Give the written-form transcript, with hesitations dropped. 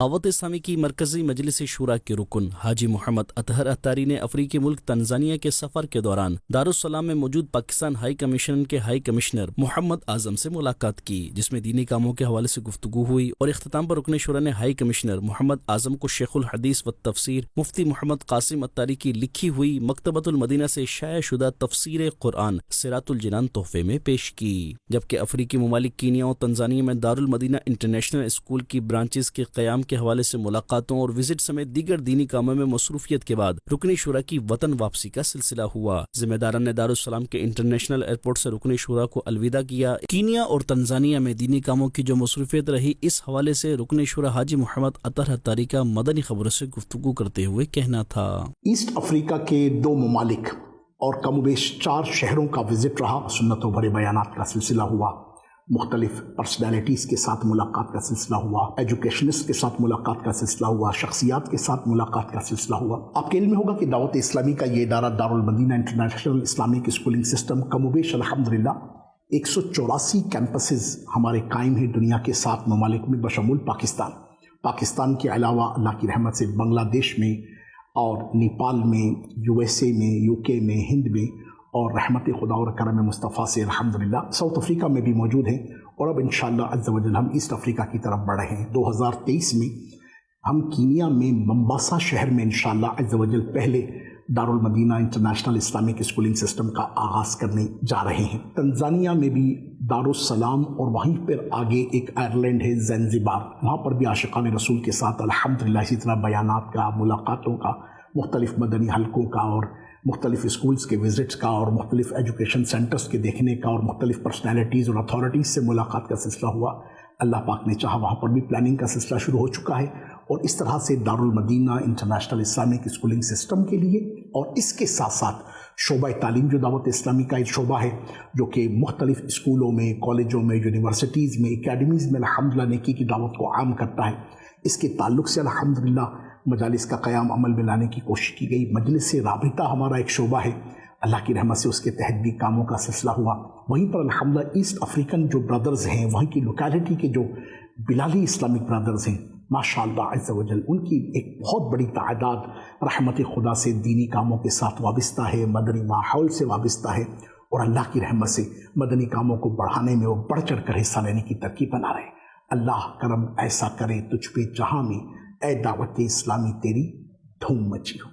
دعوت اسلامی کی مرکزی مجلس شورا کے رکن حاجی محمد اطہر اتاری نے افریقی ملک تنزانیہ کے سفر کے دوران دارالسلام میں موجود پاکستان ہائی کمیشن کے ہائی کمشنر محمد اعظم سے ملاقات کی، جس میں دینی کاموں کے حوالے سے گفتگو ہوئی اور اختتام پر رکن شورا نے ہائی کمشنر محمد اعظم کو شیخ الحدیث و تفسیر مفتی محمد قاسم اتاری کی لکھی ہوئی مکتبۃ المدینہ سے شائع شدہ تفسیر قرآن سراۃ الجنان تحفے میں پیش کی، جبکہ افریقی ممالک کینیا اور تنزانیہ میں دارالمدینہ انٹرنیشنل اسکول کی برانچز کے قیام کے حوالے سے ملاقاتوں اور وزٹ سمیت دیگر دینی کاموں میں مصروفیت کے بعد رکن شورا کی وطن واپسی کا سلسلہ ہوا۔ ذمہ داران نے دارالسلام کے انٹرنیشنل ایئرپورٹ سے رکن شورا کو الوداع کیا۔ کینیا اور تنزانیہ میں دینی کاموں کی جو مصروفیت رہی، اس حوالے سے رکن شورا حاجی محمد اطہر اتاری کا مدنی خبروں سے گفتگو کرتے ہوئے کہنا تھا۔ ایسٹ افریقہ کے 2 ممالک اور کم و بیش 4 شہروں کا وزٹ رہا، سنتوں بھرے بیانات کا سلسلہ ہوا، مختلف پرسنالٹیز کے ساتھ ملاقات کا سلسلہ ہوا، ایجوکیشنسٹ کے ساتھ ملاقات کا سلسلہ ہوا، شخصیات کے ساتھ ملاقات کا سلسلہ ہوا۔ آپ کے علم میں ہوگا کہ دعوت اسلامی کا یہ ادارہ Darul Madinah international Islamic schooling system کم و بیش الحمدللہ 184 کیمپسز ہمارے قائم ہیں دنیا کے 7 ممالک میں بشمول پاکستان کے علاوہ اللہ کی رحمت سے بنگلہ دیش میں اور نیپال میں، USA میں، UK میں، ہند میں، اور رحمت خدا اور کرم مصطفیٰ سے الحمدللہ ساؤتھ افریقہ میں بھی موجود ہیں، اور اب انشاءاللہ عز و جل ہم ایسٹ افریقہ کی طرف بڑھ رہے ہیں۔ 2023 میں ہم کینیا میں ممباسا شہر میں انشاءاللہ عز و جل پہلے Darul Madinah international Islamic schooling system کا آغاز کرنے جا رہے ہیں۔ تنزانیہ میں بھی دارالسلام اور وہیں پر آگے ایک آئرلینڈ ہے زنزبار، وہاں پر بھی عاشقان رسول کے ساتھ الحمدللہ اسی طرح بیانات کا، ملاقاتوں کا، مختلف مدنی حلقوں کا اور مختلف اسکولز کے وزٹس کا اور مختلف ایجوکیشن سینٹرز کے دیکھنے کا اور مختلف پرسنالٹیز اور اتھارٹیز سے ملاقات کا سلسلہ ہوا۔ اللہ پاک نے چاہا وہاں پر بھی پلاننگ کا سلسلہ شروع ہو چکا ہے، اور اس طرح سے Darul Madinah international Islamic schooling system کے لیے اور اس کے ساتھ ساتھ شعبہ تعلیم جو دعوت اسلامی کا ایک شعبہ ہے، جو کہ مختلف اسکولوں میں، کالجوں میں، یونیورسٹیز میں، اکیڈمیز میں الحمدللہ نیکی کی دعوت کو عام کرتا ہے، اس کے تعلق سے الحمدللہ مجالس کا قیام عمل میں لانے کی کوشش کی گئی۔ مجلس رابطہ ہمارا ایک شعبہ ہے، اللہ کی رحمت سے اس کے تحت بھی کاموں کا سلسلہ ہوا۔ وہیں پر الحمدللہ ایسٹ افریقن جو برادرز ہیں، وہیں کی لوکیلٹی کے جو بلالی اسلامک برادرز ہیں، ماشاءاللہ عز و جل ان کی ایک بہت بڑی تعداد رحمت خدا سے دینی کاموں کے ساتھ وابستہ ہے، مدنی ماحول سے وابستہ ہے، اور اللہ کی رحمت سے مدنی کاموں کو بڑھانے میں وہ بڑھ چڑھ کر حصہ لینے کی ترکیب بنا رہے ہیں۔ اللہ کرم ایسا کرے تجھ پہ جہاں میں، اے دعوت اسلامی تیری دھوم مچی ہو۔